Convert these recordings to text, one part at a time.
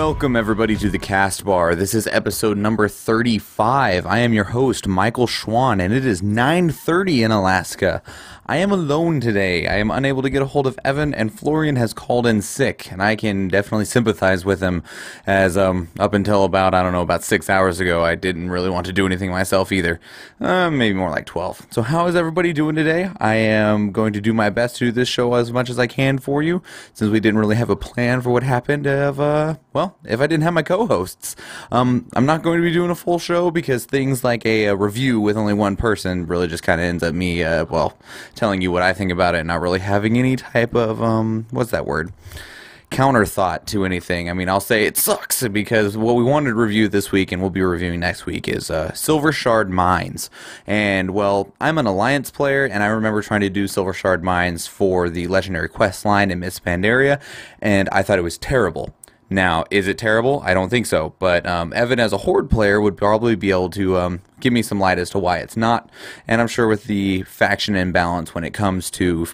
Welcome everybody to the Castbar. This is episode number 35. I am your host, Michael Schwahn, and it is 9:30 in Alaska. I am alone today. I am unable to get a hold of Evan, and Florian has called in sick, and I can definitely sympathize with him, as up until about 6 hours ago, I didn't really want to do anything myself either. Maybe more like 12. So how is everybody doing today? I am going to do my best to do this show as much as I can for you, since we didn't really have a plan for what happened if I didn't have my co-hosts. I'm not going to be doing a full show because things like a review with only one person really just kind of ends up me, telling you what I think about it and not really having any type of, counter thought to anything. I mean, I'll say it sucks because what we wanted to review this week and we'll be reviewing next week is Silver Shard Mines. And, well, I'm an Alliance player and I remember trying to do Silver Shard Mines for the Legendary Quest line in Miss Pandaria, and I thought it was terrible. Now, is it terrible? I don't think so, but Evan as a Horde player would probably be able to give me some light as to why it's not, and I'm sure with the faction imbalance when it comes to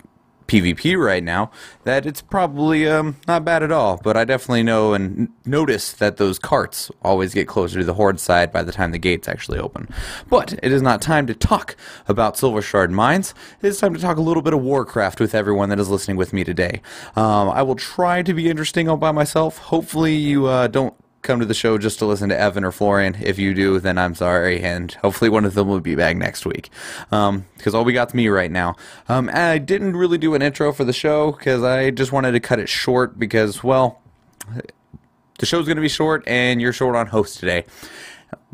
PvP right now, that it's probably not bad at all, but I definitely know and notice that those carts always get closer to the Horde side by the time the gates actually open. But it is not time to talk about Silver Shard Mines. It is time to talk a little bit of Warcraft with everyone that is listening with me today. I will try to be interesting all by myself. Hopefully you don't come to the show just to listen to Evan or Florian. If you do, then I'm sorry, and hopefully one of them will be back next week, because all we got's me right now. I didn't really do an intro for the show because I just wanted to cut it short because, well, the show's going to be short and you're short on host today.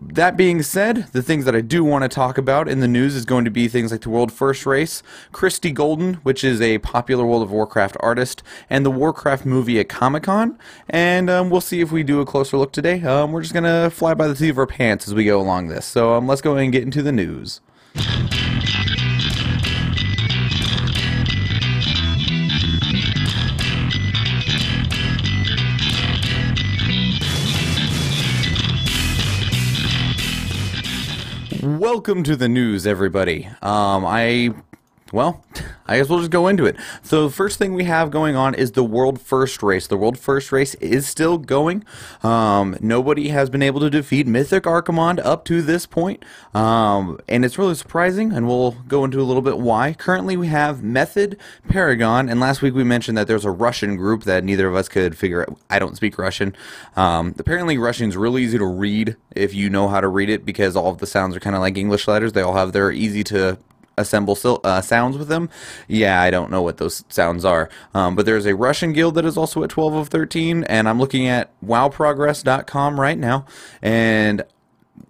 That being said, the things that I do want to talk about in the news is going to be things like the World Frist race, Christy Golden, which is a popular World of Warcraft artist, and the Warcraft movie at ComicCon, and we'll see if we do a closer look today. We're just going to fly by the seat of our pants as we go along this, so let's go ahead and get into the news. Welcome to the news, everybody. I guess we'll just go into it. So the first thing we have going on is the World Frist race. The World Frist race is still going. Nobody has been able to defeat Mythic Archimond up to this point. And it's really surprising, and we'll go into a little bit why. Currently we have Method, Paragon, and last week we mentioned that there's a Russian group that neither of us could figure out. I don't speak Russian. Apparently Russian's really easy to read if you know how to read it, because all of the sounds are kind of like English letters. They all have their easy to assemble sounds with them. Yeah, I don't know what those sounds are, but there's a Russian guild that is also at 12 of 13, and I'm looking at wowprogress.com right now, and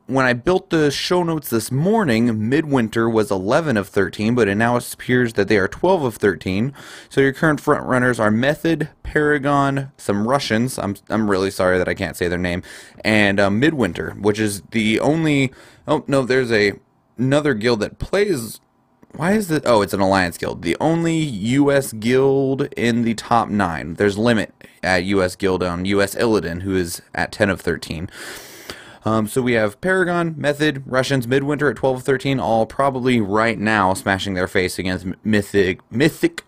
when I built the show notes this morning, Midwinter was 11 of 13, but it now appears that they are 12 of 13. So your current front runners are Method, Paragon, some Russians, I'm really sorry that I can't say their name, and Midwinter, which is the only, oh no, there's another guild that plays. Why is it? Oh, it's an Alliance guild. The only U.S. guild in the top 9. There's Limit at U.S. guild on U.S. Illidan, who is at 10 of 13. So we have Paragon, Method, Russians, Midwinter at 12 of 13, all probably right now smashing their face against Mythic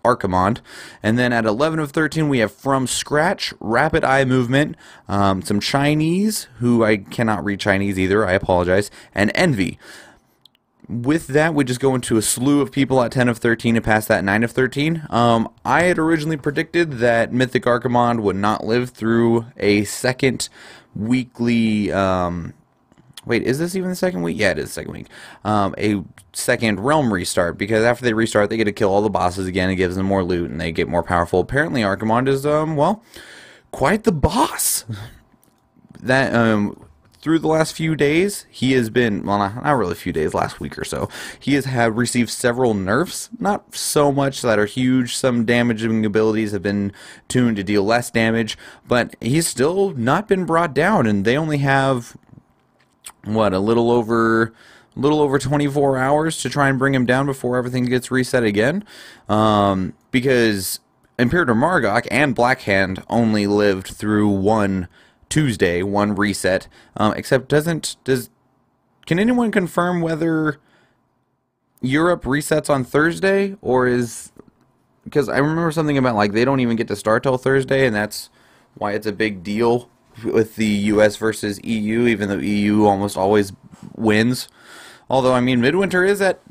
Archimond. And then at 11 of 13, we have From Scratch, Rapid Eye Movement, some Chinese, who I cannot read Chinese either, I apologize, and Envy. With that, we just go into a slew of people at 10 of 13 and past that 9 of 13. I had originally predicted that Mythic Archimond would not live through a second weekly, wait, is this even the second week? Yeah, it is the second week. A second realm restart, because after they restart, they get to kill all the bosses again. It gives them more loot, and they get more powerful. Apparently, Archimond is, quite the boss. That, through the last few days, he has been, well, not really a few days, last week or so, he has received several nerfs, not so much that are huge. Some damaging abilities have been tuned to deal less damage, but he's still not been brought down, and they only have, what, a little over 24 hours to try and bring him down before everything gets reset again, because Imperator Margok and Blackhand only lived through one Tuesday, one reset, except can anyone confirm whether Europe resets on Thursday, or because I remember something about, like, they don't even get to start till Thursday, and that's why it's a big deal with the US versus EU, even though EU almost always wins. Although, I mean, Midwinter is at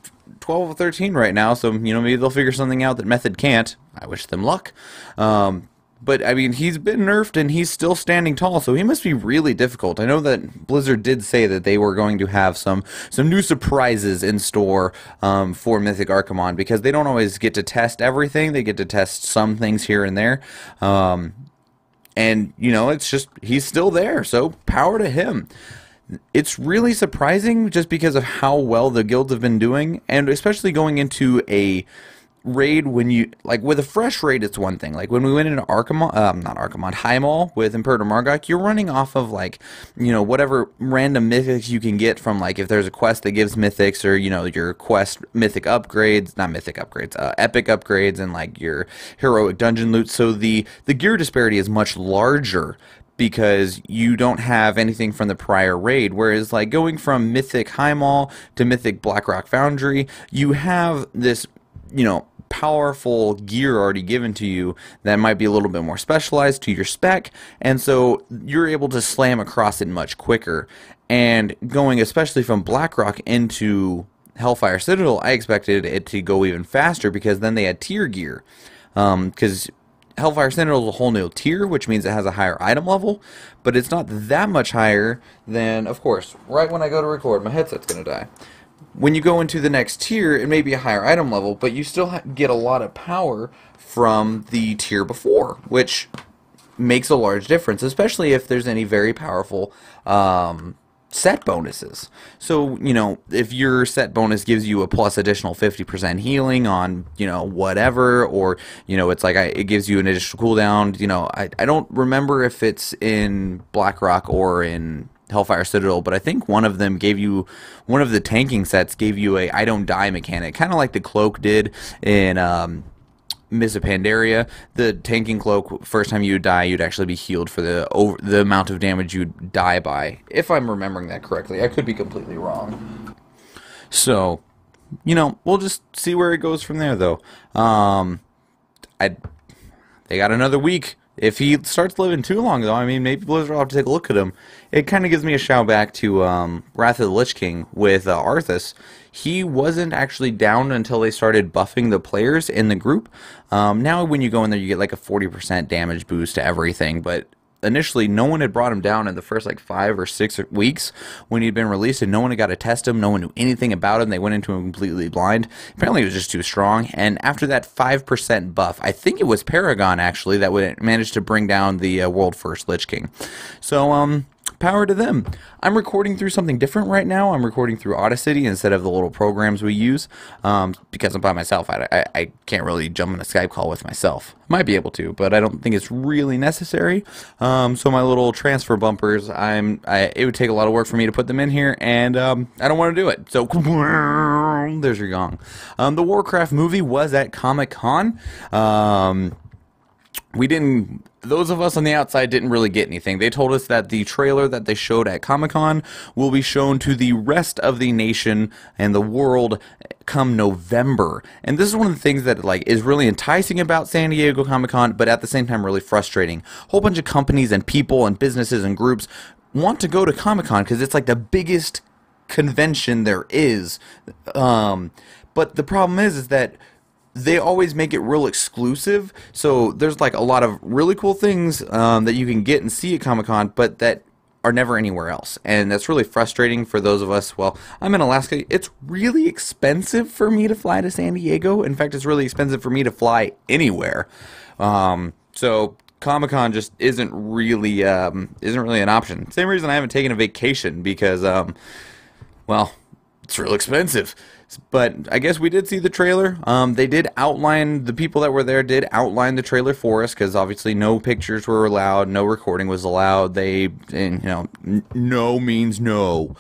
12 of 13 right now, so, you know, maybe they'll figure something out that Method can't. I wish them luck. But, I mean, he's been nerfed and he's still standing tall, so he must be really difficult. I know that Blizzard did say that they were going to have some new surprises in store for Mythic Archimon, because they don't always get to test everything. They get to test some things here and there. And, you know, it's just, he's still there, so power to him. It's really surprising just because of how well the guilds have been doing, and especially going into a raid when you, like, with a fresh raid, it's one thing. Like, when we went into Archimon, not Archimon, Highmaul with Imperator Margok, you're running off of, like, you know, whatever random mythics you can get from, like, if there's a quest that gives mythics, or, you know, your quest mythic upgrades, not mythic upgrades, epic upgrades, and, like, your heroic dungeon loot. So the gear disparity is much larger, because you don't have anything from the prior raid. Whereas, like, going from Mythic Highmaul to Mythic Blackrock Foundry, you have this, you know, powerful gear already given to you that might be a little bit more specialized to your spec, and so you're able to slam across it much quicker. And going especially from Blackrock into Hellfire Citadel, I expected it to go even faster, because then they had tier gear, because Hellfire Citadel is a whole new tier, which means it has a higher item level, but it's not that much higher than, of course, right when I go to record, my headset's going to die. When you go into the next tier, it may be a higher item level, but you still get a lot of power from the tier before, which makes a large difference, especially if there's any very powerful set bonuses. So, you know, if your set bonus gives you a plus additional 50% healing on, you know, whatever, or, you know, it's like it gives you an additional cooldown, you know, I don't remember if it's in Blackrock or in Hellfire Citadel, but I think one of them gave you, one of the tanking sets gave you a I don't die mechanic, kind of like the cloak did in Miss of Pandaria. The tanking cloak, first time you would die, you'd actually be healed for the amount of damage you'd die by, if I'm remembering that correctly. I could be completely wrong. So, you know, we'll just see where it goes from there, though. They got another week. If he starts living too long, though, I mean, maybe Blizzard will have to take a look at him. It kind of gives me a shout back to Wrath of the Lich King with Arthas. He wasn't actually down until they started buffing the players in the group. Now when you go in there, you get like a 40% damage boost to everything, but initially no one had brought him down in the first like 5 or 6 weeks when he'd been released, and no one had got to test him. No one knew anything about him. They went into him completely blind. Apparently he was just too strong, and after that 5% buff, I think it was Paragon actually that managed to bring down the World Frist Lich King. So power to them. I'm recording through something different right now. I'm recording through Audacity instead of the little programs we use, because I'm by myself. I can't really jump in a Skype call with myself. Might be able to, but I don't think it's really necessary. So my little transfer bumpers, it would take a lot of work for me to put them in here, and I don't want to do it. So there's your gong. The Warcraft movie was at ComicCon. Those of us on the outside didn't really get anything. They told us that the trailer that they showed at Comic-Con will be shown to the rest of the nation and the world come November. And this is one of the things that is really enticing about San Diego Comic-Con, but at the same time really frustrating. A whole bunch of companies and people and businesses and groups want to go to Comic-Con because it's like the biggest convention there is. But the problem is that they always make it real exclusive, so there's like a lot of really cool things that you can get and see at Comic-Con, but that are never anywhere else, and that's really frustrating for those of us. Well, I'm in Alaska. It's really expensive for me to fly to San Diego. In fact, it's really expensive for me to fly anywhere. So Comic-Con just isn't really an option. Same reason I haven't taken a vacation, because well, it's real expensive. But I guess we did see the trailer. They did outline, the people that were there did outline the trailer for us, because obviously no pictures were allowed, no recording was allowed. No means no.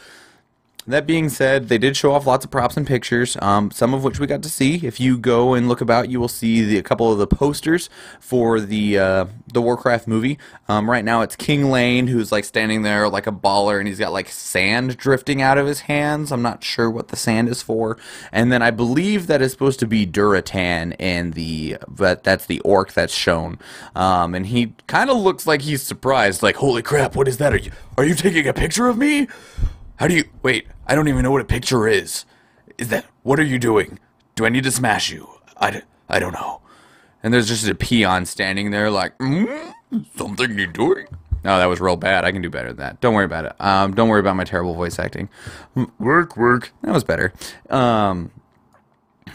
That being said, they did show off lots of props and pictures, some of which we got to see. If you go and look about, you will see a couple of the posters for the Warcraft movie. Right now, it's King Lane, who's like standing there like a baller, and he's got like sand drifting out of his hands. I'm not sure what the sand is for. And then I believe that is supposed to be Duratan, and that's the orc that's shown. And he kind of looks like he's surprised, like, "Holy crap! What is that? Are you taking a picture of me? How do you... Wait, I don't even know what a picture is. What are you doing? Do I need to smash you? I don't know." And there's just a peon standing there like, "Something you doing?" No, that was real bad. I can do better than that. Don't worry about it. Don't worry about my terrible voice acting. Work. That was better.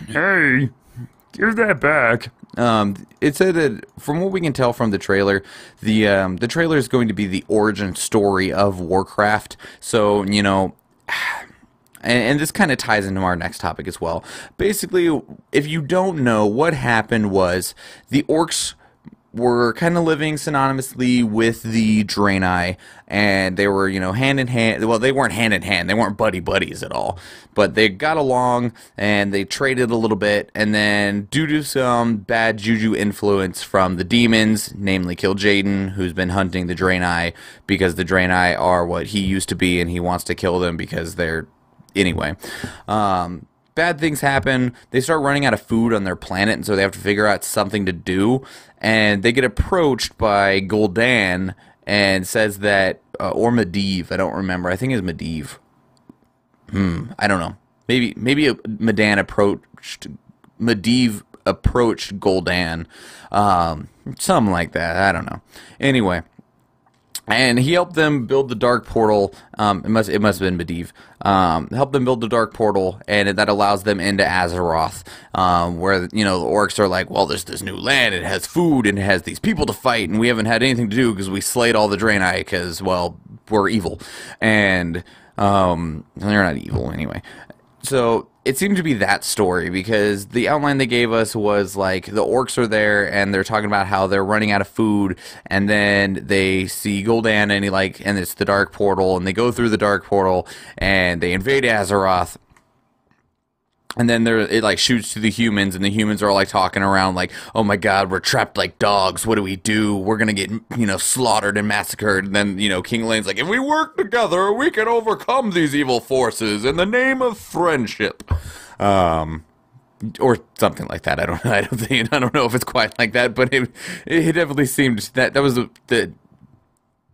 Hey, give that back. It said that, from what we can tell from the trailer, the trailer is going to be the origin story of Warcraft. So, you know, and this kind of ties into our next topic as well. Basically, if you don't know, what happened was the orcs were kind of living synonymously with the Draenei, and they were, you know, hand in hand. Well, they weren't hand in hand. They weren't buddies at all. But they got along, and they traded a little bit, and then due to some bad juju influence from the demons, namely Kil'jaeden, who's been hunting the Draenei, because the Draenei are what he used to be, and he wants to kill them because they're... Anyway, bad things happen. They start running out of food on their planet, and so they have to figure out something to do. And they get approached by Gul'dan and says that, or Medivh, I don't remember. I think it's Medivh. I don't know. Maybe Medivh approached Gul'dan. Something like that. I don't know. Anyway. And he helped them build the dark portal. It must have been Medivh. Helped them build the dark portal, and that allows them into Azeroth, where, you know, the orcs are like, well, there's this new land, it has food, and it has these people to fight, and we haven't had anything to do because we slayed all the Draenei because, well, we're evil. And they're not evil anyway. So it seemed to be that story, because the outline they gave us was like the orcs are there and they're talking about how they're running out of food, and then they see Gul'dan and it's the dark portal, and they go through the dark portal and they invade Azeroth. And then it like shoots to the humans, and the humans are all like talking around like, "Oh my god, we're trapped like dogs. What do we do? We're gonna get, you know, slaughtered and massacred." And then, you know, King Lane's like, "If we work together, we can overcome these evil forces in the name of friendship." Or something like that. I don't know if it's quite like that, but it definitely seemed that was the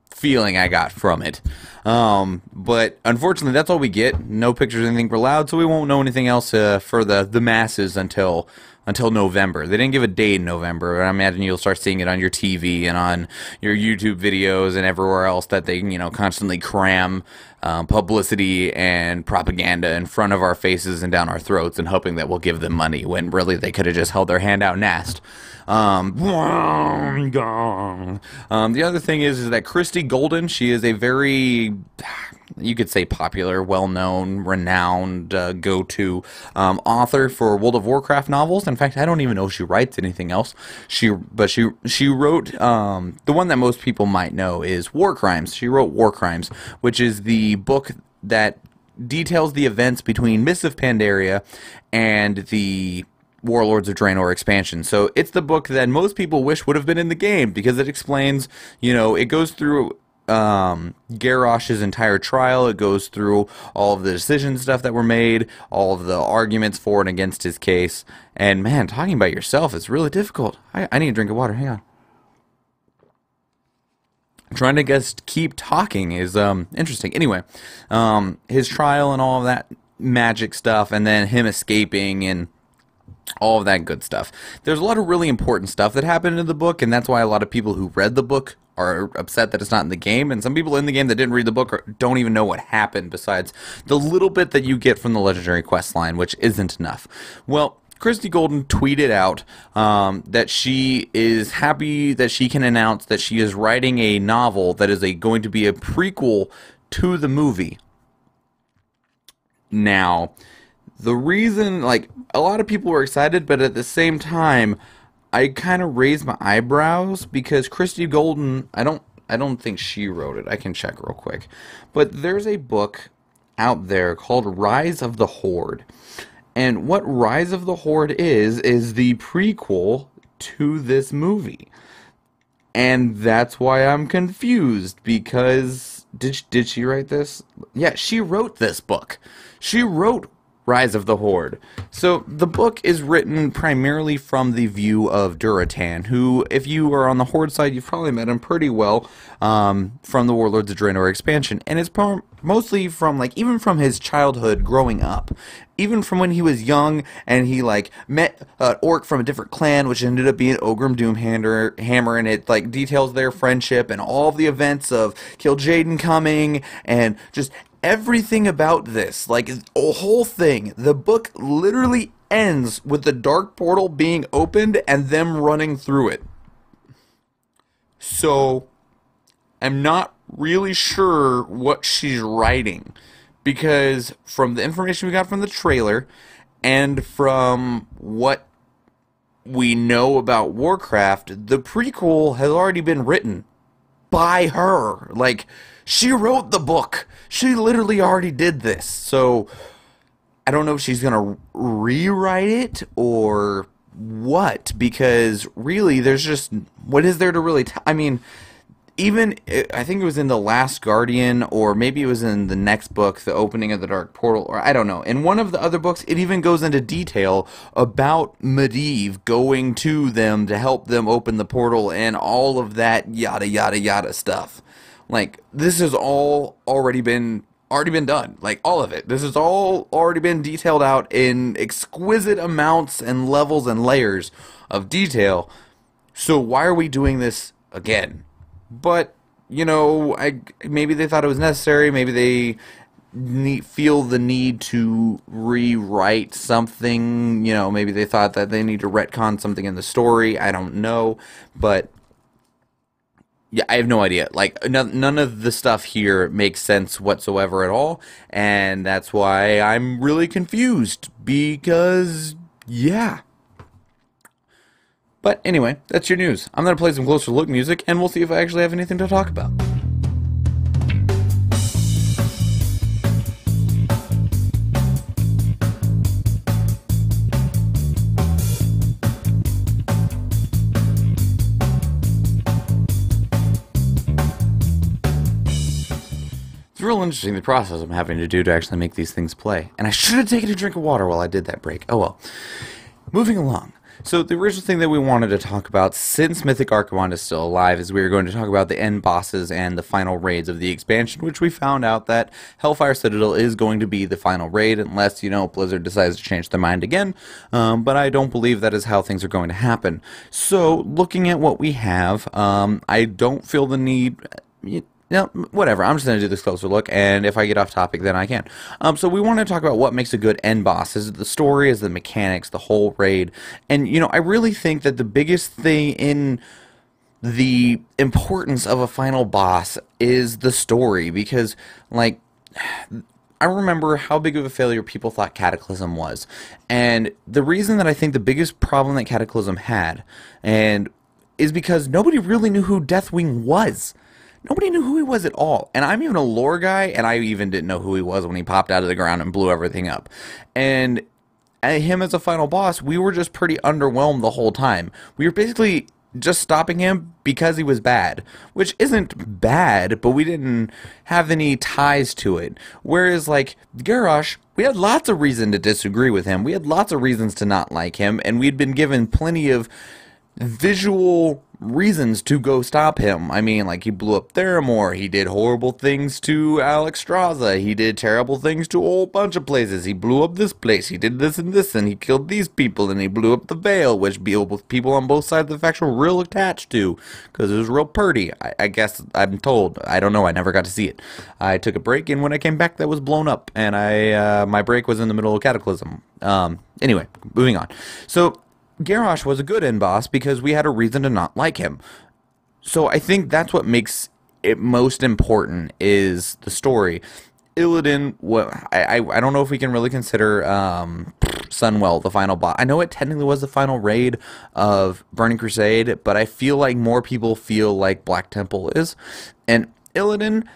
feeling I got from it. But unfortunately, that's all we get. No pictures or anything were allowed, so we won't know anything else for the masses until November. They didn't give a date in November, but I imagine you'll start seeing it on your TV and on your YouTube videos and everywhere else that they, you know, constantly cram publicity and propaganda in front of our faces and down our throats, and hoping that we'll give them money, when really they could have just held their hand out and asked. The other thing is that Christie Golden, she is a very, you could say, popular, well-known, renowned, go-to author for World of Warcraft novels. In fact, I don't even know if she writes anything else. She wrote, the one that most people might know is War Crimes. She wrote War Crimes, which is the book that details the events between Mists of Pandaria and the Warlords of Draenor expansion. So it's the book that most people wish would have been in the game, because it explains, you know, it goes through Garrosh's entire trial. It goes through all of the decision stuff that were made, all of the arguments for and against his case. And man, talking about yourself is really difficult. I need a drink of water. Hang on. Trying to just keep talking is interesting. Anyway, his trial and all of that magic stuff, and then him escaping and all of that good stuff. There's a lot of really important stuff that happened in the book, and that's why a lot of people who read the book are upset that it's not in the game, and some people in the game that didn't read the book don't even know what happened besides the little bit that you get from the legendary quest line, which isn't enough. Well, Christie Golden tweeted out that she is happy that she can announce that she is writing a novel that is going to be a prequel to the movie. Now, the reason, like, a lot of people were excited, but at the same time, I kind of raised my eyebrows, because Christie Golden, I don't think she wrote it. I can check real quick. But there's a book out there called Rise of the Horde. And what Rise of the Horde is the prequel to this movie. And that's why I'm confused, because did she write this? Yeah, she wrote this book. She wrote Rise of the Horde. So the book is written primarily from the view of Duratan, who, if you are on the Horde side, you've probably met him pretty well from the Warlords of Draenor expansion. And it's mostly from, like, even from his childhood growing up. Even from when he was young and he, like, met an orc from a different clan, which ended up being Ogrim Doomhammer, and it, like, details their friendship and all of the events of Kil'jaeden coming and just everything about this. Like, a whole thing. The book literally ends with the dark portal being opened and them running through it. So, I'm not really sure what she's writing, because from the information we got from the trailer and from what we know about Warcraft, the prequel has already been written by her. Like, she wrote the book. She literally already did this. So I don't know if she's going to rewrite it or what, because really there's just, what is there to really I mean, even, I think it was in The Last Guardian, or maybe it was in the next book, The Opening of the Dark Portal, or I don't know. In one of the other books, it even goes into detail about Medivh going to them to help them open the portal and all of that yada yada yada stuff. Like, this has all already been done. Like, all of it. This has all already been detailed out in exquisite amounts and levels and layers of detail. So why are we doing this again? But, you know, maybe they thought it was necessary. Maybe they feel the need to rewrite something. You know, maybe they thought that they need to retcon something in the story. I don't know. But, yeah, I have no idea. Like, none of the stuff here makes sense whatsoever at all. And that's why I'm really confused. Because, yeah. But anyway, that's your news. I'm going to play some closer look music, and we'll see if I actually have anything to talk about. It's real interesting, the process I'm having to do to actually make these things play. And I should have taken a drink of water while I did that break. Oh well. Moving along. So the original thing that we wanted to talk about, since Mythic Archimond is still alive, is we were going to talk about the end bosses and the final raids of the expansion, which we found out that Hellfire Citadel is going to be the final raid, unless, you know, Blizzard decides to change their mind again. But I don't believe that is how things are going to happen. So, looking at what we have, I don't feel the need... No, whatever, I'm just going to do this closer look, and if I get off topic, then I can. So we want to talk about what makes a good end boss. Is it the story, is it the mechanics, the whole raid? And, you know, I really think that the biggest thing in the importance of a final boss is the story, because, like, I remember how big of a failure people thought Cataclysm was. And the reason that I think the biggest problem that Cataclysm had, and is because nobody really knew who Deathwing was. Nobody knew who he was at all. And I'm even a lore guy, and I even didn't know who he was when he popped out of the ground and blew everything up. And him as a final boss, we were just pretty underwhelmed the whole time. We were basically just stopping him because he was bad. Which isn't bad, but we didn't have any ties to it. Whereas, like, Garrosh, we had lots of reason to disagree with him. We had lots of reasons to not like him, and we'd been given plenty of visual reasons to go stop him. I mean, like, he blew up Theramore, he did horrible things to Alexstrasza, he did terrible things to a whole bunch of places, he blew up this place, he did this and this, and he killed these people, and he blew up the Vale, which people on both sides of the faction were real attached to, because it was real purty, I guess I'm told. I don't know, I never got to see it. I took a break, and when I came back, that was blown up, and my break was in the middle of Cataclysm. Anyway, moving on. So, Garrosh was a good end boss because we had a reason to not like him. So I think that's what makes it most important, is the story. Illidan, I don't know if we can really consider Sunwell the final boss. I know it technically was the final raid of Burning Crusade, but I feel like more people feel like Black Temple is. And Illidan,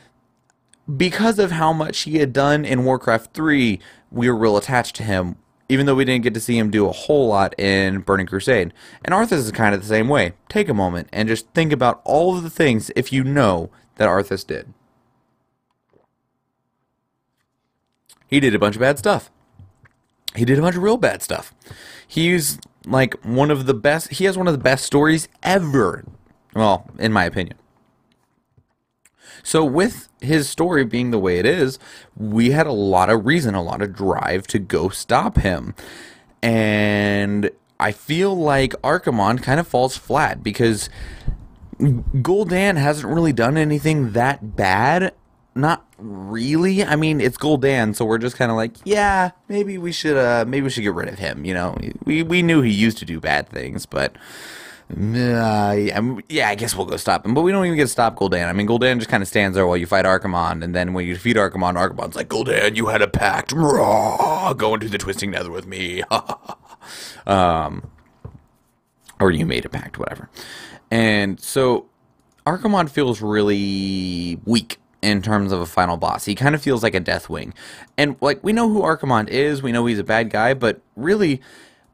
because of how much he had done in Warcraft 3, we were real attached to him, even though we didn't get to see him do a whole lot in Burning Crusade. And Arthas is kind of the same way. Take a moment and just think about all of the things, if you know, that Arthas did. He did a bunch of bad stuff. He did a bunch of real bad stuff. He's like one of the best, he has one of the best stories ever. Well, in my opinion. So with his story being the way it is, we had a lot of reason, a lot of drive to go stop him. And I feel like Archimonde kind of falls flat because Gul'dan hasn't really done anything that bad. Not really. I mean, it's Gul'dan, so we're just kind of like, yeah, maybe we should get rid of him. You know, we knew he used to do bad things, but yeah, I guess we'll go stop him. But we don't even get to stop Gul'dan. I mean, Gul'dan just kind of stands there while you fight Archimonde, and then when you defeat Archimonde, Archimonde's like, Gul'dan, you had a pact. Go into the Twisting Nether with me. Or you made a pact, whatever. And so Archimonde feels really weak in terms of a final boss. He kind of feels like a Deathwing. And, like, we know who Archimonde is. We know he's a bad guy. But, really,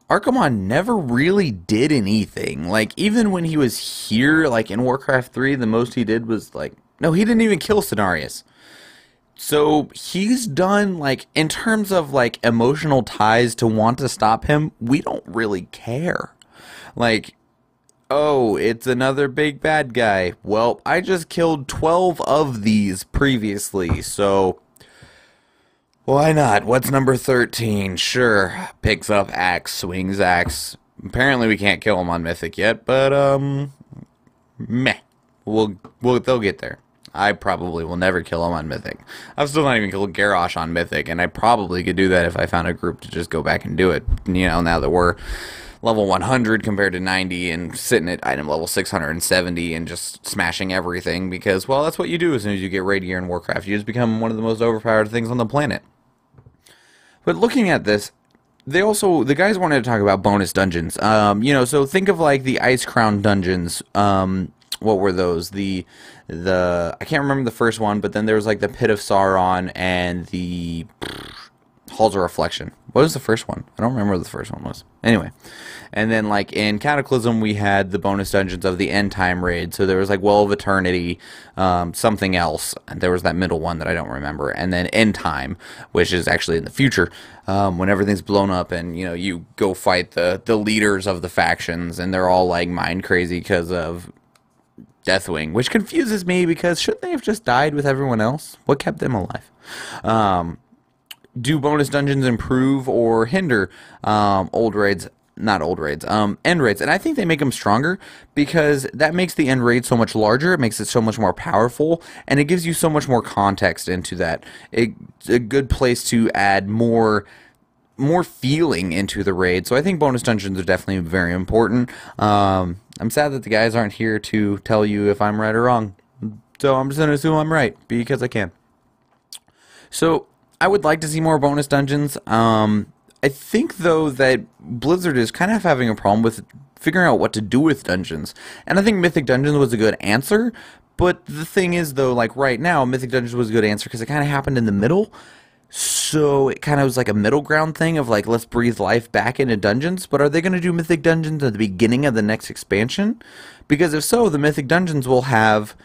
Archimonde never really did anything. Like, even when he was here, like, in Warcraft 3, the most he did was, like... No, he didn't even kill Cenarius. So, he's done, like, in terms of, like, emotional ties to want to stop him, we don't really care. Like... Oh, it's another big bad guy. Well, I just killed 12 of these previously, so why not? What's number 13? Sure. Picks up axe, swings axe. Apparently we can't kill him on Mythic yet, but meh. They'll get there. I probably will never kill him on Mythic. I've still not even killed Garrosh on Mythic, and I probably could do that if I found a group to just go back and do it. You know, now that we're level 100 compared to 90 and sitting at item level 670 and just smashing everything because, well, that's what you do as soon as you get raid gear in Warcraft. You just become one of the most overpowered things on the planet. But looking at this, the guys wanted to talk about bonus dungeons. You know, so think of like the Ice Crown dungeons. What were those? I can't remember the first one, but then there was like the Pit of Sauron and the Halls of Reflection. What was the first one? I don't remember what the first one was. Anyway. And then, like, in Cataclysm, we had the bonus dungeons of the End Time raid. So there was, like, Well of Eternity, something else. And there was that middle one that I don't remember. And then End Time, which is actually in the future, when everything's blown up and, you know, you go fight the leaders of the factions. And they're all, like, mind crazy because of Deathwing. Which confuses me because shouldn't they have just died with everyone else? What kept them alive? Do bonus dungeons improve or hinder end raids? And I think they make them stronger because that makes the end raid so much larger. It makes it so much more powerful, and it gives you so much more context into that. It's a good place to add more feeling into the raid. So I think bonus dungeons are definitely very important. I'm sad that the guys aren't here to tell you if I'm right or wrong. So I'm just going to assume I'm right because I can. So I would like to see more bonus dungeons. I think, though, that Blizzard is kind of having a problem with figuring out what to do with dungeons. And I think Mythic Dungeons was a good answer. But the thing is, though, like right now, Mythic Dungeons was a good answer because it kind of happened in the middle. So it kind of was like a middle ground thing of like, let's breathe life back into dungeons. But are they going to do Mythic Dungeons at the beginning of the next expansion? Because if so, the Mythic Dungeons will have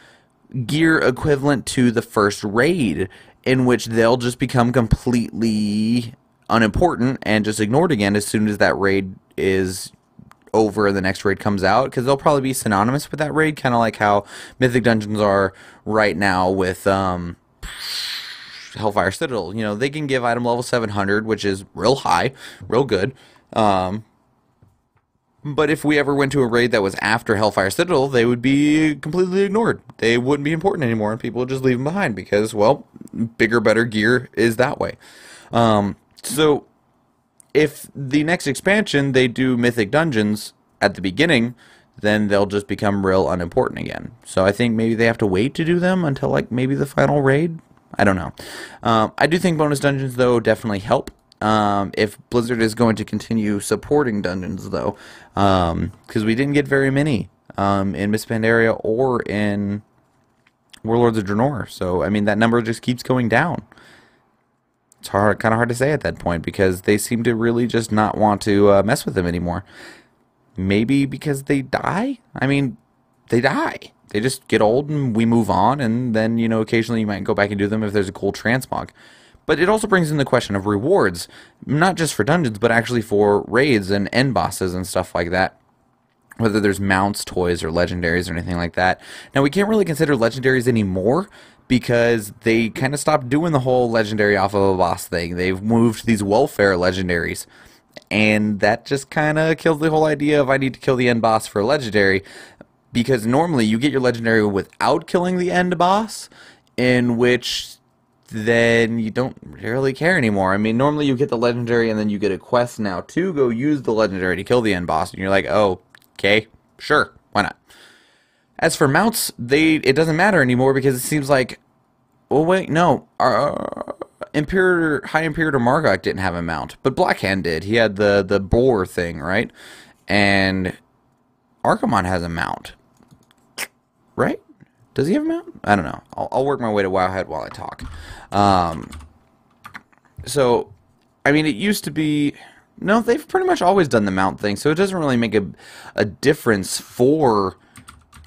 gear equivalent to the first raid, in which they'll just become completely unimportant and just ignored again as soon as that raid is over and the next raid comes out, because they'll probably be synonymous with that raid, kind of like how Mythic Dungeons are right now with Hellfire Citadel. You know, they can give item level 700, which is real high, real good. But if we ever went to a raid that was after Hellfire Citadel, they would be completely ignored. They wouldn't be important anymore, and people would just leave them behind because, well, bigger, better gear is that way. So if the next expansion, they do Mythic Dungeons at the beginning, then they'll just become real unimportant again. So I think maybe they have to wait to do them until, like, maybe the final raid. I don't know. I do think bonus dungeons, though, definitely help. If Blizzard is going to continue supporting dungeons, though, because we didn't get very many in Miss Pandaria or in Warlords of Draenor. So, I mean, that number just keeps going down. It's kind of hard to say at that point because they seem to really just not want to mess with them anymore. Maybe because they die? I mean, they die. They just get old and we move on, and then, you know, occasionally you might go back and do them if there's a cool transmog. But it also brings in the question of rewards, not just for dungeons, but actually for raids and end bosses and stuff like that. Whether there's mounts, toys, or legendaries or anything like that. Now, we can't really consider legendaries anymore because they kind of stopped doing the whole legendary off of a boss thing. They've moved to these welfare legendaries. And that just kind of kills the whole idea of I need to kill the end boss for a legendary. Because normally you get your legendary without killing the end boss, in which then you don't really care anymore. I mean, normally you get the legendary and then you get a quest now to go use the legendary to kill the end boss. And you're like, oh, okay, sure, why not? As for mounts, it doesn't matter anymore because it seems like, oh wait, no, High Imperator Margok didn't have a mount, but Blackhand did. He had the boar thing, right? And Archimonde has a mount, right? Does he have a mount? I don't know. I'll work my way to Wowhead while I talk. So, I mean, it used to be... No, they've pretty much always done the mount thing, so it doesn't really make a difference for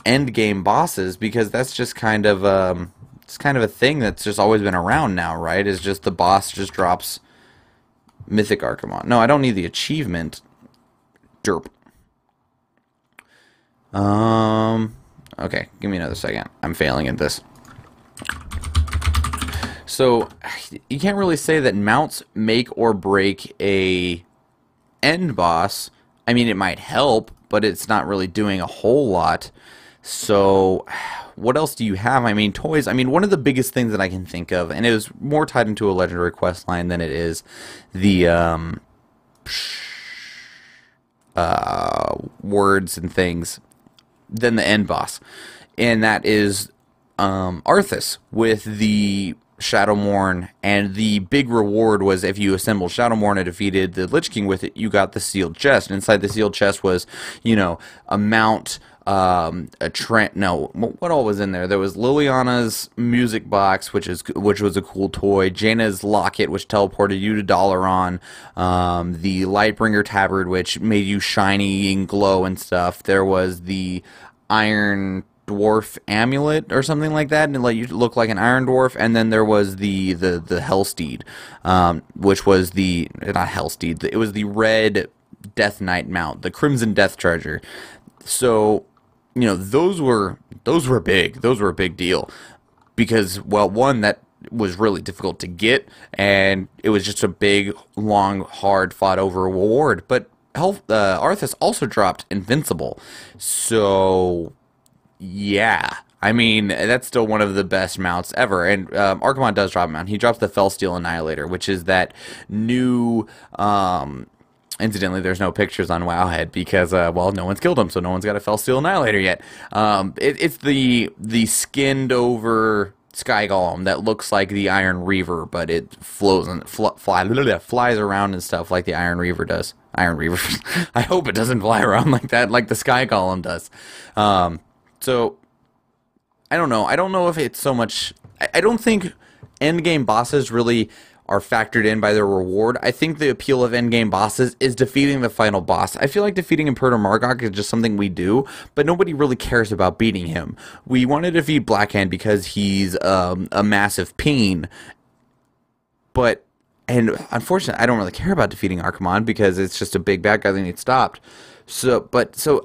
endgame bosses, because that's just kind of it's kind of a thing that's just always been around now, right? Is just the boss just drops Mythic Archimonde. No, I don't need the achievement. Derp. Okay, give me another second. I'm failing at this. So, you can't really say that mounts make or break a end boss. I mean, it might help, but it's not really doing a whole lot. So, what else do you have? I mean, toys. I mean, one of the biggest things that I can think of, and it was more tied into a legendary quest line than it is the words and things, than the end boss. And that is Arthas with the Shadowmourne, and the big reward was if you assembled Shadowmourne and defeated the Lich King with it, you got the sealed chest. And inside the sealed chest was, you know, a mount, what all was in there? There was Liliana's music box, which was a cool toy. Jaina's locket, which teleported you to Dalaran. The Lightbringer tabard, which made you shiny and glow and stuff. There was the Iron Dwarf amulet or something like that, and it let you look like an Iron Dwarf. And then there was the Hellsteed, which was not Hellsteed. It was the red Death Knight mount, the Crimson Death Charger. So, you know, those were big. Those were a big deal because, well, one, that was really difficult to get, and it was just a big, long, hard fought over reward. But Arthas also dropped Invincible, so yeah, I mean, that's still one of the best mounts ever. And Archimonde does drop a mount. He drops the Fellsteel Annihilator, which is that new... Incidentally, there's no pictures on Wowhead because, well, no one's killed him, so no one's got a Fellsteel Annihilator yet. It's the skinned-over Sky Golem that looks like the Iron Reaver, but it flows and flies around and stuff like the Iron Reaver does. Iron Reaver. I hope it doesn't fly around like that, like the Sky Golem does. So, I don't know. I don't know if it's so much... I don't think endgame bosses really are factored in by their reward. I think the appeal of endgame bosses is defeating the final boss. I feel like defeating Imperator Margok is just something we do, but nobody really cares about beating him. We want to defeat Blackhand because he's a massive peen, and unfortunately, I don't really care about defeating Archimonde because it's just a big bad guy that needs stopped. So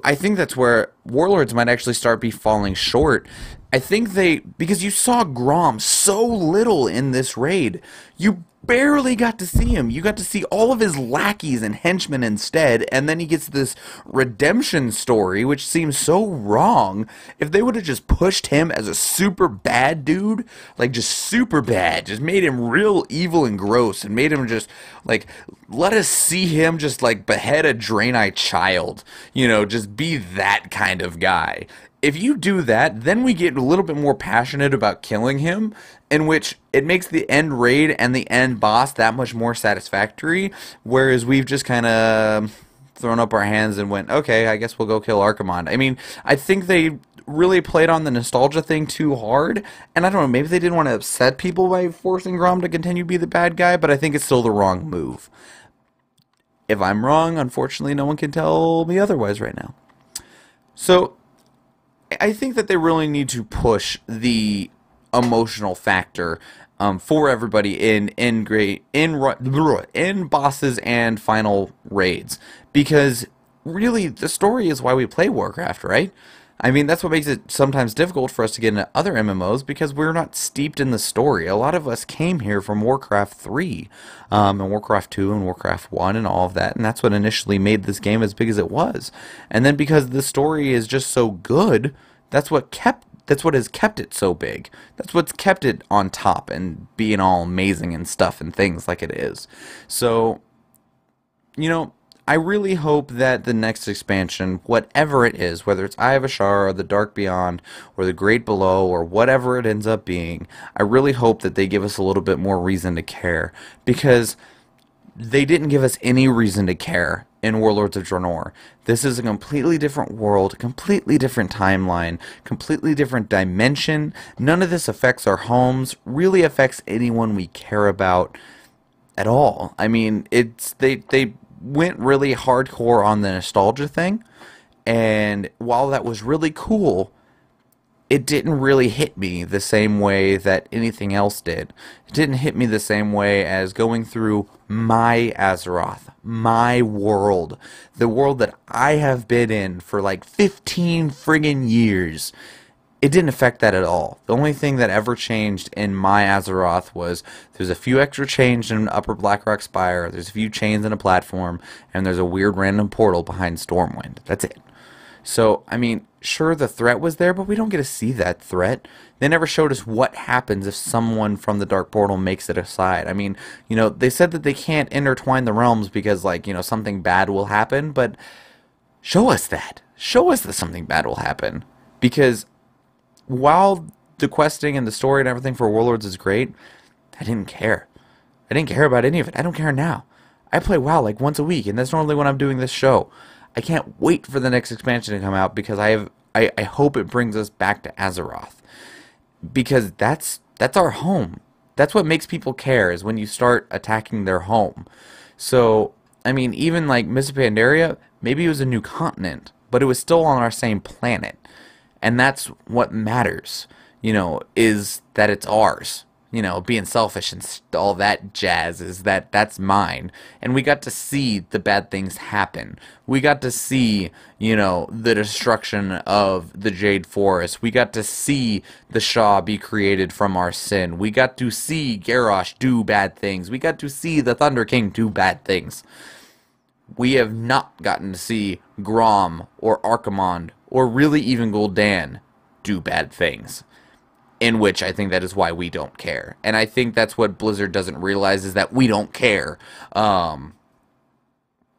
I think that's where Warlords might actually start falling short. I think because you saw Grom so little in this raid. You barely got to see him. You got to see all of his lackeys and henchmen instead, and then he gets this redemption story, which seems so wrong. If they would have just pushed him as a super bad dude, like just super bad, just made him real evil and gross, and made him just, like, let us see him just, like, behead a Draenei child. You know, just be that kind of guy. If you do that, then we get a little bit more passionate about killing him, in which it makes the end raid and the end boss that much more satisfactory, whereas we've just kind of thrown up our hands and went, okay, I guess we'll go kill Archimonde. I mean, I think they really played on the nostalgia thing too hard, and I don't know, maybe they didn't want to upset people by forcing Grom to continue to be the bad guy, but I think it's still the wrong move. If I'm wrong, unfortunately, no one can tell me otherwise right now. So, I think that they really need to push the emotional factor for everybody in bosses and final raids, because really the story is why we play Warcraft, right? I mean, that's what makes it sometimes difficult for us to get into other MMOs, because we're not steeped in the story. A lot of us came here from Warcraft 3, and Warcraft 2, and Warcraft 1, and all of that, and that's what initially made this game as big as it was. And then because the story is just so good, that's what has kept it so big. That's what's kept it on top and being all amazing and stuff and things like it is. So, you know, I really hope that the next expansion, whatever it is, whether it's Eye of Ashara or the Dark Beyond or the Great Below or whatever it ends up being, I really hope that they give us a little bit more reason to care, because they didn't give us any reason to care in Warlords of Draenor. This is a completely different world, completely different timeline, completely different dimension. None of this affects our homes, really affects anyone we care about at all. I mean, they went really hardcore on the nostalgia thing, and while that was really cool, it didn't really hit me the same way that anything else did. It didn't hit me the same way as going through my Azeroth, my world, the world that I have been in for like 15 friggin' years. It didn't affect that at all. The only thing that ever changed in my Azeroth was there's a few extra chains in Upper Blackrock Spire, there's a few chains in a platform, and there's a weird random portal behind Stormwind. That's it. So, I mean, sure, the threat was there, but we don't get to see that threat. They never showed us what happens if someone from the Dark Portal makes it aside. I mean, you know, they said that they can't intertwine the realms because, like, you know, something bad will happen, but show us that. Show us that something bad will happen. Because while the questing and the story and everything for Warlords is great, I didn't care. I didn't care about any of it. I don't care now. I play WoW like once a week, and that's normally when I'm doing this show. I can't wait for the next expansion to come out, because I hope it brings us back to Azeroth. Because that's our home. That's what makes people care, is when you start attacking their home. So, I mean, even like Mists of Pandaria, maybe it was a new continent, but it was still on our same planet. And that's what matters, you know, is that it's ours. You know, being selfish and all that jazz is that's mine. And we got to see the bad things happen. We got to see, you know, the destruction of the Jade Forest. We got to see the Shah be created from our sin. We got to see Garrosh do bad things. We got to see the Thunder King do bad things. We have not gotten to see Grom or Archimonde or really even Gul'dan do bad things. In which I think that is why we don't care. And I think that's what Blizzard doesn't realize, is that we don't care. So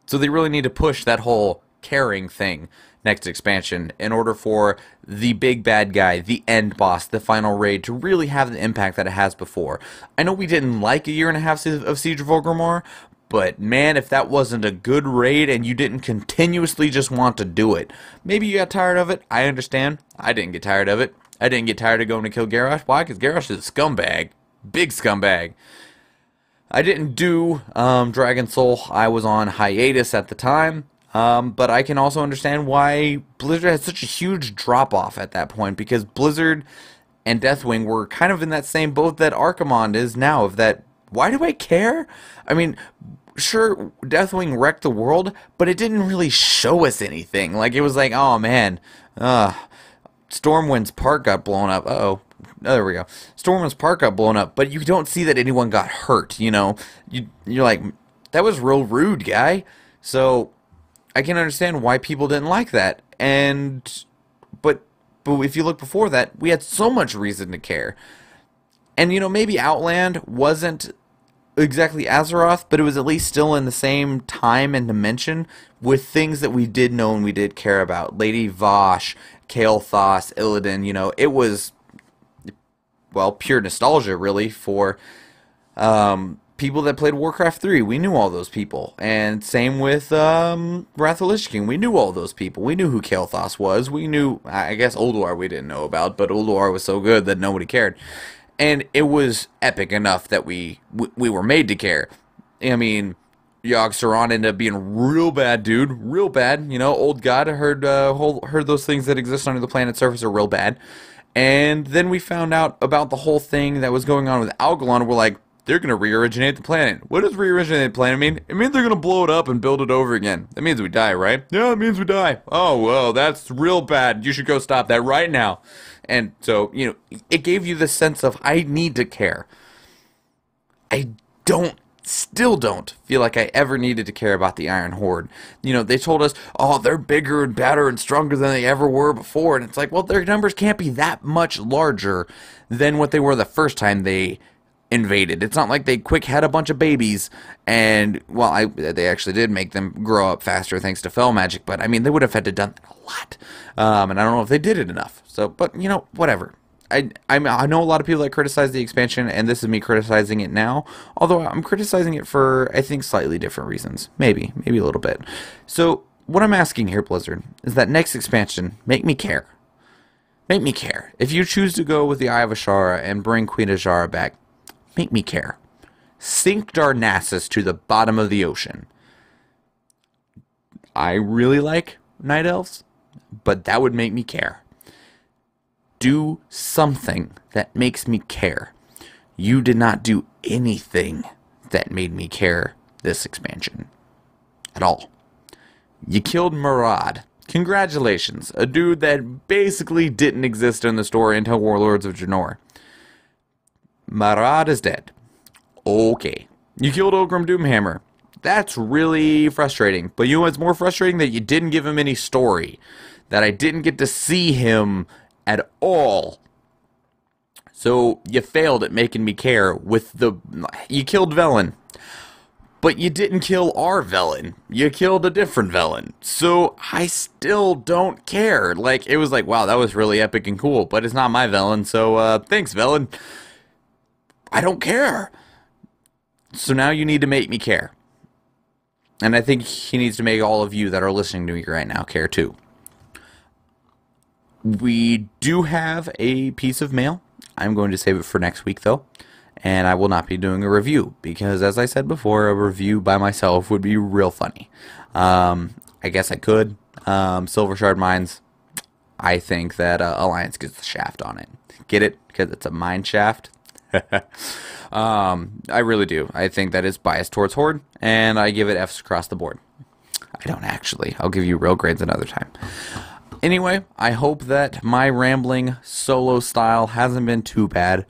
they really need to push that whole caring thing next expansion in order for the big bad guy, the end boss, the final raid to really have the impact that it has before. I know we didn't like 1.5 years of Siege of Orgrimmar, but man, if that wasn't a good raid and you didn't continuously just want to do it. Maybe you got tired of it. I understand. I didn't get tired of it. I didn't get tired of going to kill Garrosh. Why? Because Garrosh is a scumbag. Big scumbag. I didn't do Dragon Soul. I was on hiatus at the time. But I can also understand why Blizzard had such a huge drop-off at that point. Because Blizzard and Deathwing were kind of in that same boat that Archimonde is now. Of that, why do I care? I mean, sure, Deathwing wrecked the world, but it didn't really show us anything. Like, it was like, oh man, Stormwind's park got blown up. Uh-oh. Oh, there we go. Stormwind's park got blown up, but you don't see that anyone got hurt, you know? You're like, that was real rude, guy. So, I can understand why people didn't like that. But if you look before that, we had so much reason to care. And, you know, maybe Outland wasn't exactly Azeroth, but it was at least still in the same time and dimension with things that we did know and we did care about. Lady Vosh, Kael'thas, Illidan, you know, it was, well, pure nostalgia, really, for people that played Warcraft 3, we knew all those people. And same with Wrath of Lich King, we knew all those people. We knew who Kael'thas was. We knew, I guess Ulduar we didn't know about, but Ulduar was so good that nobody cared. And it was epic enough that we were made to care. I mean, Yogg-Saron ended up being real bad, dude. Real bad. You know, old god. Heard those things that exist under the planet's surface are real bad. And then we found out about the whole thing that was going on with Algalon. We're like, they're going to re-originate the planet. What does re-originate the planet mean? It means they're going to blow it up and build it over again. That means we die, right? Yeah, it means we die. Oh, well, that's real bad. You should go stop that right now. And so, you know, it gave you the sense of, I need to care. I still don't feel like I ever needed to care about the Iron Horde. You know, they told us, oh, they're bigger and better and stronger than they ever were before. And it's like, well, their numbers can't be that much larger than what they were the first time they invaded. It's not like they quick had a bunch of babies and, well, they actually did make them grow up faster thanks to fell magic, but I mean, they would have had to done that a lot. And I don't know if they did it enough. So, but, you know, whatever. I know a lot of people that criticize the expansion, and this is me criticizing it now, although I'm criticizing it for, I think, slightly different reasons. Maybe a little bit. So, what I'm asking here, Blizzard, is that next expansion, make me care. Make me care. If you choose to go with the Eye of Ashara and bring Queen Azshara back, make me care. Sink Darnassus to the bottom of the ocean. I really like Night Elves, but that would make me care. Do something that makes me care. You did not do anything that made me care this expansion. At all. You killed Murad. Congratulations. A dude that basically didn't exist in the story until Warlords of Draenor. Murad is dead. Okay. You killed Ogrim Doomhammer. That's really frustrating. But you know what's more frustrating? That you didn't give him any story. That I didn't get to see him at all. So you failed at making me care with the... You killed Velen. But you didn't kill our Velen. You killed a different Velen. So I still don't care. Like, it was like, wow, that was really epic and cool. But it's not my Velen, so thanks, Velen. I don't care. So now you need to make me care. And I think he needs to make all of you that are listening to me right now care too. We do have a piece of mail. I'm going to save it for next week, though. And I will not be doing a review. Because, as I said before, a review by myself would be real funny. I guess I could. Silver Shard Mines, I think that Alliance gets the shaft on it. Get it? Because it's a mine shaft. I really do. I think that is biased towards Horde. And I give it Fs across the board. I don't actually. I'll give you real grades another time. Anyway, I hope that my rambling solo style hasn't been too bad.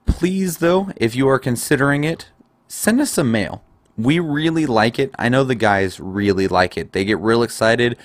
Please, though, if you are considering it, send us some mail. We really like it. I know the guys really like it. They get real excited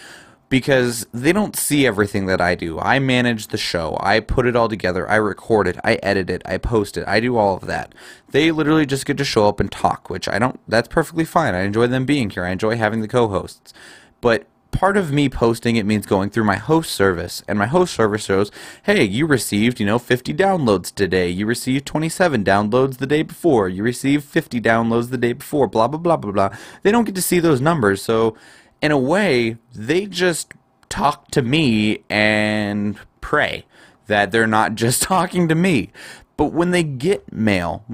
because they don't see everything that I do. I manage the show. I put it all together. I record it. I edit it. I post it. I do all of that. They literally just get to show up and talk, which I don't... That's perfectly fine. I enjoy them being here. I enjoy having the co-hosts. But part of me posting it means going through my host service, and my host service shows, hey, you received, 50 downloads today, you received 27 downloads the day before, you received 50 downloads the day before, blah, blah, blah, blah, blah. They don't get to see those numbers, so in a way, they just talk to me and pray that they're not just talking to me. But when they get mail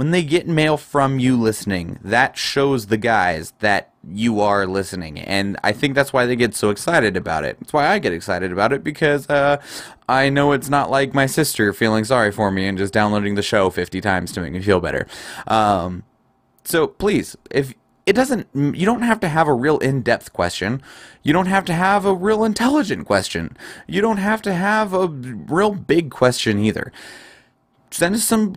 from you listening, that shows the guys that you are listening. And I think that's why they get so excited about it. That's why I get excited about it, because I know it's not like my sister feeling sorry for me and just downloading the show 50 times to make me feel better. So please, if it doesn't, you don't have to have a real in-depth question. You don't have to have a real intelligent question. You don't have to have a real big question either. Send us some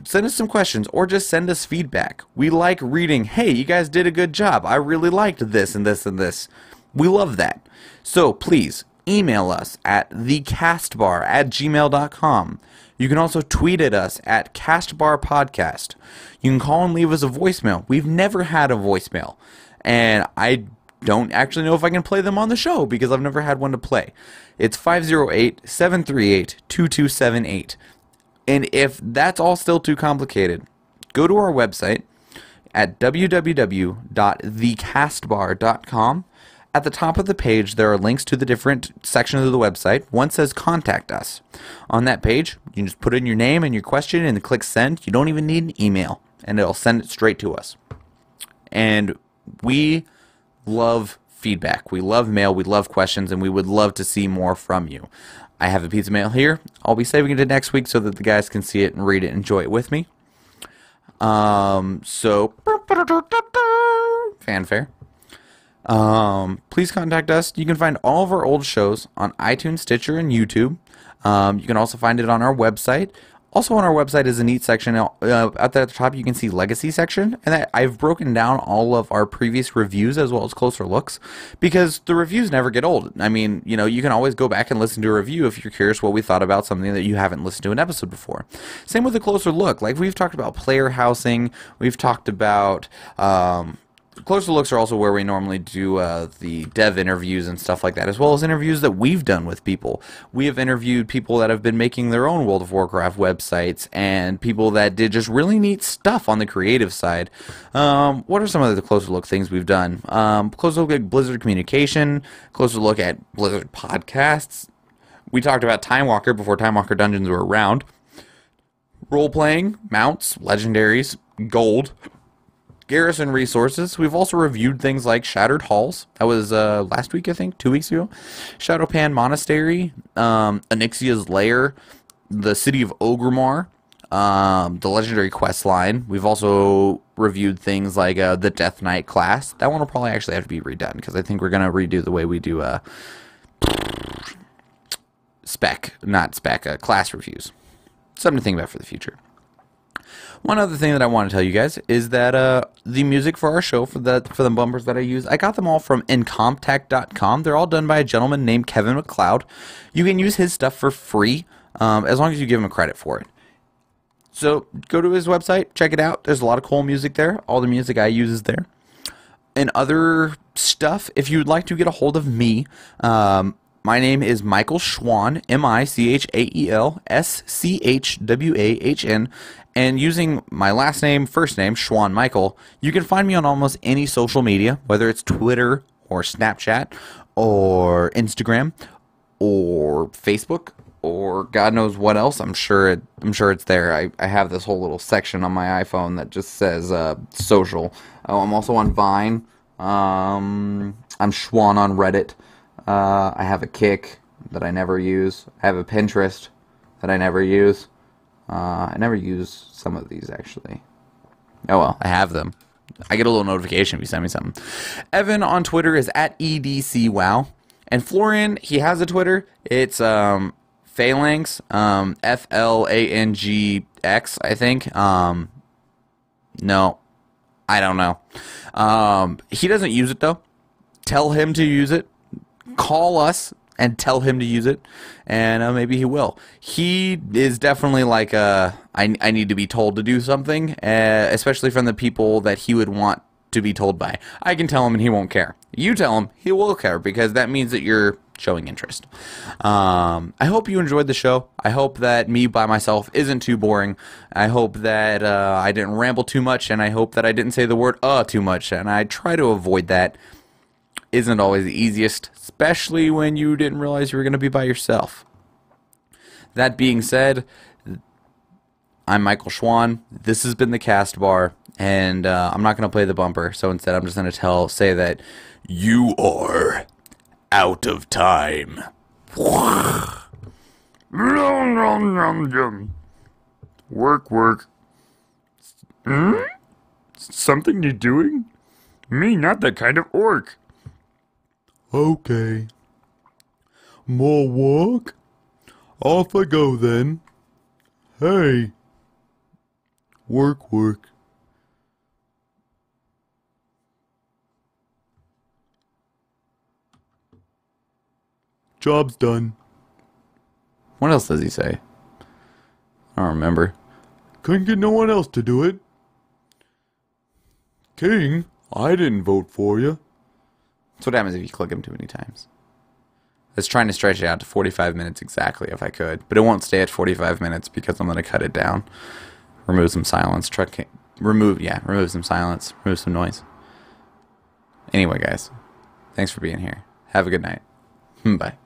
questions, or just send us feedback. We like reading, hey, you guys did a good job. I really liked this and this and this. We love that. So please, email us at thecastbar@gmail.com. You can also tweet at us at Castbar Podcast. You can call and leave us a voicemail. We've never had a voicemail. And I don't actually know if I can play them on the show, because I've never had one to play. It's 508-738-2278. And if that's all still too complicated, go to our website, at www.thecastbar.com. At the top of the page, there are links to the different sections of the website. One says Contact Us. On that page, you can just put in your name and your question and click Send. You don't even need an email, and it'll send it straight to us. And we love feedback. We love mail. We love questions, and we would love to see more from you. I have a piece of mail here. I'll be saving it to next week so that the guys can see it and read it and enjoy it with me. So, fanfare. Please contact us. You can find all of our old shows on iTunes, Stitcher, and YouTube. You can also find it on our website. Also on our website is a neat section. Out there at the top you can see Legacy section, and I've broken down all of our previous reviews as well as closer looks, because the reviews never get old. I mean, you know, you can always go back and listen to a review if you're curious what we thought about something that you haven't listened to an episode before. Same with a closer look. Like, we've talked about player housing, we've talked about closer looks are also where we normally do the dev interviews and stuff like that, as well as interviews that we've done with people. We have interviewed people that have been making their own World of Warcraft websites, and people that did just really neat stuff on the creative side. What are some of the closer look things we've done? Closer look at Blizzard Communication, closer look at Blizzard Podcasts. We talked about Time Walker before Time Walker Dungeons were around. Role-playing, mounts, legendaries, gold, Garrison resources. We've also reviewed things like Shattered Halls. That was last week, I think, 2 weeks ago. Shadowpan Monastery, Onyxia's Lair, the City of Orgrimmar, the Legendary Quest line. We've also reviewed things like the Death Knight class. That one will probably actually have to be redone, because I think we're going to redo the way we do class reviews. Something to think about for the future. One other thing that I want to tell you guys is that the music for our show, for the bumpers that I use, I got them all from Incomptech.com. They're all done by a gentleman named Kevin MacLeod. You can use his stuff for free, as long as you give him credit for it. So go to his website, check it out. There's a lot of cool music there. All the music I use is there. And other stuff, if you'd like to get a hold of me, my name is Michael Schwahn, Michaelschwahn, and using my last name, first name, Schwahn Michael, you can find me on almost any social media, whether it's Twitter or Snapchat or Instagram or Facebook or God knows what else. I'm sure it's there. I have this whole little section on my iPhone that just says social. Oh, I'm also on Vine. I'm Schwahn on Reddit. I have a Kick that I never use. I have a Pinterest that I never use. I never use some of these, actually. Oh well, I have them. I get a little notification if you send me something. Evan on Twitter is at EDCWow. And Florian, he has a Twitter. It's Phalanx, FLANGX, I think. No, I don't know. He doesn't use it, though. Tell him to use it. Call us and tell him to use it, and maybe he will. He is definitely like I need to be told to do something, especially from the people that he would want to be told by. I can tell him and he won't care. You tell him, he will care, because that means that you're showing interest. I hope you enjoyed the show. I hope that me by myself isn't too boring. I hope that I didn't ramble too much, and I hope that I didn't say the word too much, and I try to avoid that. Isn't always the easiest, especially when you didn't realize you were going to be by yourself. That being said, I'm Michael Schwahn. This has been the Castbar, and I'm not going to play the bumper, so instead I'm just going to say that you are out of time. Work. Something you doing? Me, not that kind of orc. Okay. More work? Off I go then. Hey. Work. Job's done. What else does he say? I don't remember. Couldn't get no one else to do it. King, I didn't vote for you. That's what happens if you click him too many times. I was trying to stretch it out to 45 minutes exactly if I could, but it won't stay at 45 minutes because I'm going to cut it down. Remove some silence, remove some silence, remove some noise. Anyway, guys, thanks for being here. Have a good night. Bye.